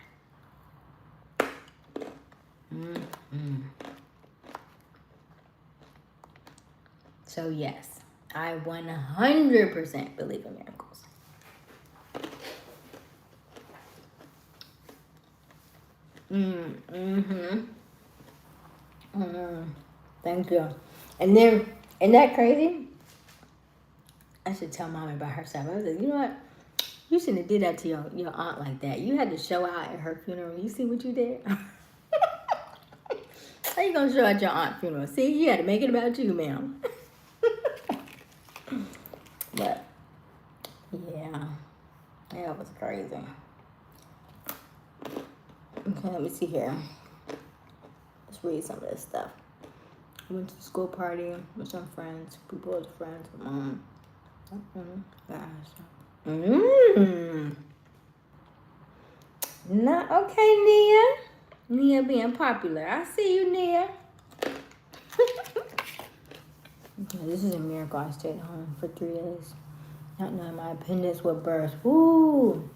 So yes, I 100% believe in miracles. Thank you. And then, isn't that crazy? I should tell Mom about herself. I was like, you know what? You shouldn't have did that to your aunt like that. You had to show out at her funeral. You see what you did? How you gonna show at your aunt's funeral? See, you had to make it about you, ma'am. But yeah, that was crazy. Okay, let me see here. Let's read some of this stuff. I went to the school party with some friends. People with friends. Mom. Not okay, Nia. Nia being popular. I see you, Nia. This is a miracle. I stayed home for 3 days. Not knowing my appendix would burst. Woo!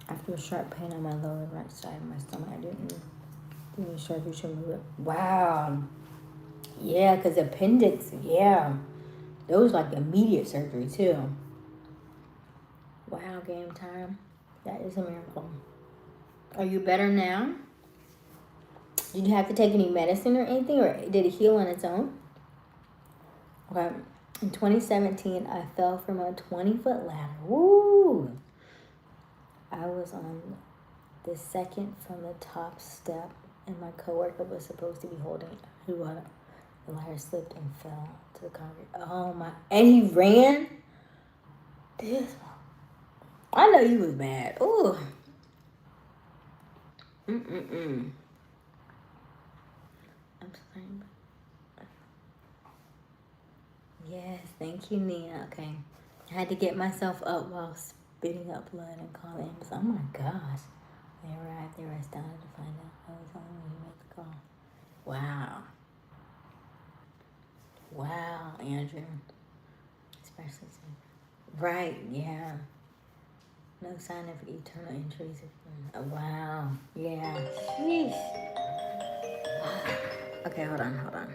After a sharp pain on my lower right side of my stomach, I didn't do surgery to remove it. Wow. Yeah, because appendix, yeah. That was like immediate surgery too. Wow, game time. That is a miracle. Are you better now? Did you have to take any medicine or anything, or did it heal on its own? Okay. In 2017, I fell from a 20-foot ladder. Woo! I was on the second from the top step, and my coworker was supposed to be holding who the ladder slipped and fell to the concrete. Oh my! And he ran. This. I know you was bad. Ooh. I'm sorry. Yes, thank you, Nia. Okay. I had to get myself up while spitting up blood and call the ambulance. Oh my gosh. They arrived. They were astounded to find out I was on when you made the call. Wow. Wow, Andrew. Especially since. Right, yeah. No sign of eternal injuries. Oh, wow. Yeah. Sheesh. Okay, hold on.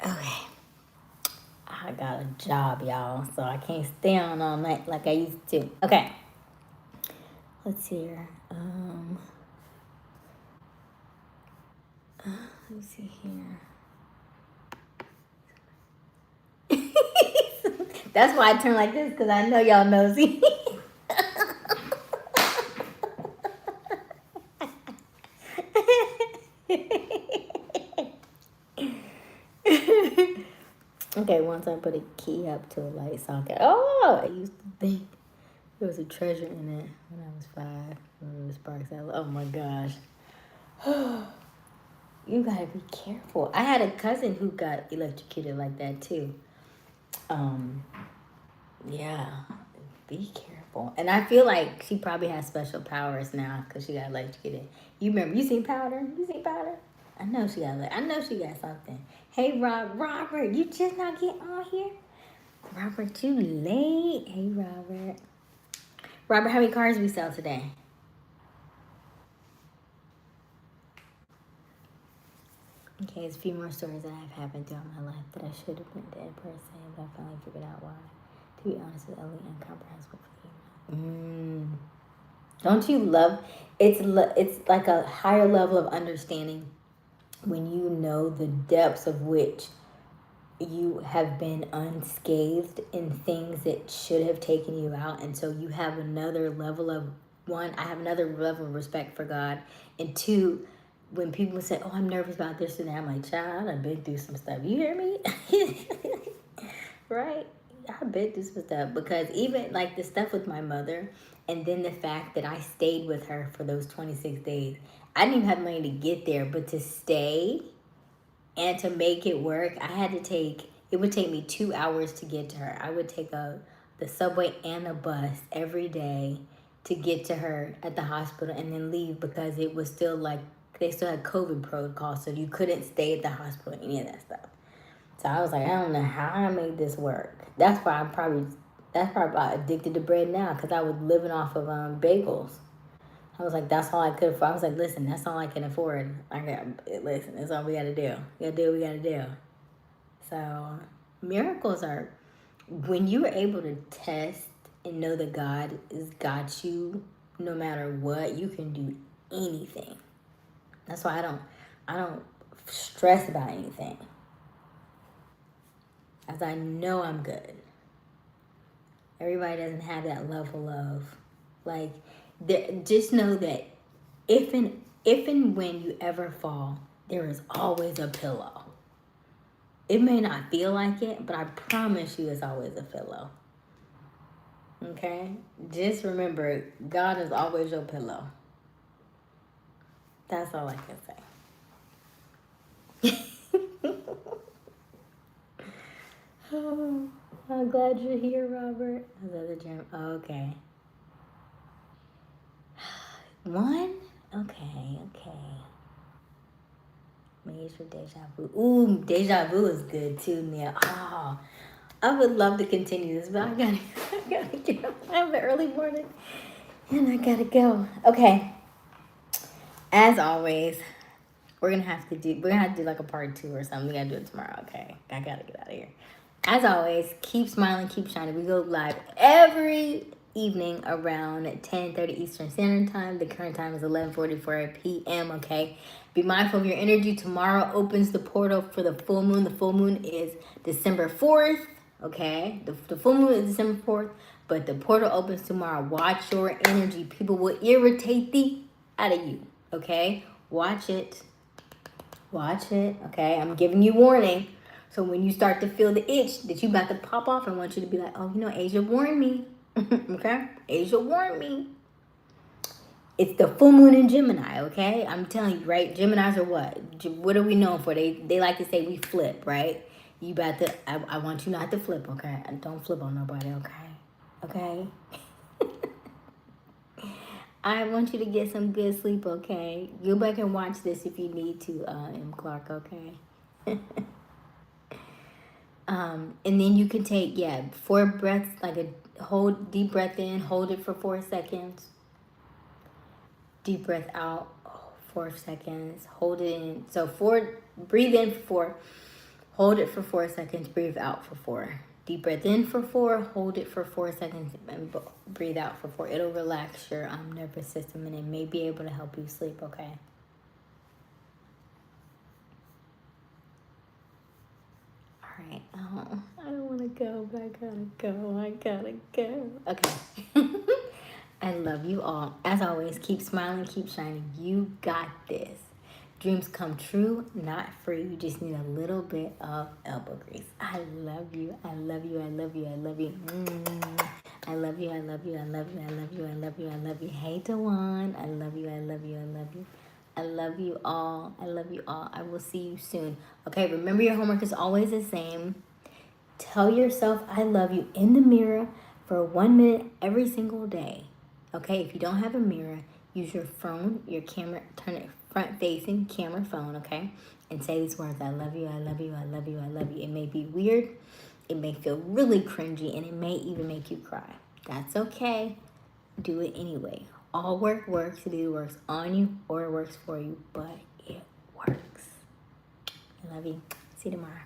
Okay. I got a job, y'all, so I can't stay on all night like I used to. Okay. Let's see here. Let me see here. That's why I turn like this, because I know y'all nosy. Okay, once I put a key up to a light socket. Oh, I used to think there was a treasure in it when I was 5. When the sparks out. Oh my gosh. You gotta be careful. I had a cousin who got electrocuted like that too. Yeah, be careful. And I feel like she probably has special powers now because she got electrocuted. You remember? You seen Powder? You seen Powder? I know she got. I know she got something. Hey, Robert, you just not getting on here. Robert, you late. Hey, Robert. Robert, how many cars we sell today? Okay, it's a few more stories that have happened throughout my life that I should have been dead per se, but I finally figured out why. To be honest, it's utterly incomprehensible for you. Don't you love? It's like a higher level of understanding when you know the depths of which you have been unscathed in things that should have taken you out, and so you have another level of one, I have another level of respect for God. And two, when people say, oh, I'm nervous about this and that, I'm like, child, I've been through some stuff. You hear me? Right? I've been through some stuff. Because even like the stuff with my mother, and then the fact that I stayed with her for those 26 days, I didn't even have money to get there, but to stay and to make it work, it would take me 2 hours to get to her. I would take the subway and a bus every day to get to her at the hospital and then leave because it was still like, they still had COVID protocols, so you couldn't stay at the hospital, any of that stuff. So I was like, I don't know how I made this work. That's probably why I'm addicted to bread now, because I was living off of bagels. I was like, that's all I could afford. I was like, listen, that's all I can afford. Listen, that's all we gotta do. We gotta do what we gotta do. So miracles are when you are able to test and know that God has got you no matter what, you can do anything. That's why I don't stress about anything. As I know I'm good. Everybody doesn't have that level of like just know that if and when you ever fall, there is always a pillow. It may not feel like it, but I promise you it's always a pillow. Okay? Just remember, God is always your pillow. That's all I can say. Oh, I'm glad you're here, Robert. I was at the gym. Oh, okay. One? Okay. Major deja vu. Ooh, deja vu is good too, Nia. Oh, I would love to continue this, but I gotta get up. I have an early morning, and I gotta go. Okay. As always, we're gonna have to do like a part 2 or something. We gotta do it tomorrow. Okay. I gotta get out of here. As always, keep smiling, keep shining. We go live every evening around 10:30 Eastern Standard Time. The current time is 11:44 p.m. Okay, be mindful of your energy. Tomorrow opens the portal for the full moon. The full moon is December 4th. Okay, the full moon is December 4th, but the portal opens tomorrow. Watch your energy. People will irritate the out of you. Okay, watch it. Okay, I'm giving you warning. So when you start to feel the itch that you about to pop off, I want you to be like, oh, Aysia warned me. Okay? Aysia warned me. It's the full moon in Gemini, okay? I'm telling you, right? Geminis are what? What are we known for? They like to say we flip, right? You about to, I want you not to flip, okay? Don't flip on nobody, okay? Okay? I want you to get some good sleep, okay? Go back and watch this if you need to, M. Clark, okay? And then you can take, 4 breaths, like a hold, deep breath in, hold it for 4 seconds. Deep breath out, 4 seconds, hold it in. So breathe in for 4, hold it for 4 seconds, breathe out for 4. Deep breath in for 4, hold it for 4 seconds, and breathe out for 4. It'll relax your nervous system, and it may be able to help you sleep, okay? All right. Oh, I don't want to go, but I gotta go. Okay. I love you all. As always, keep smiling, keep shining. You got this. Dreams come true, not free. You just need a little bit of elbow grease. I love you. I love you. I love you. I love you. I love you. I love you. I love you. I love you. I love you. I love you. Hey, Dewan. I love you. I love you. I love you. I love you all. I love you all. I will see you soon. Okay, remember your homework is always the same. Tell yourself I love you in the mirror for 1 minute every single day. Okay, if you don't have a mirror, use your phone, your camera, turn it front facing, camera phone, okay? And say these words, I love you, I love you, I love you, I love you. It may be weird, it may feel really cringy, and it may even make you cry. That's okay. Do it anyway. All work works. It either works on you or it works for you, but it works. I love you. See you tomorrow.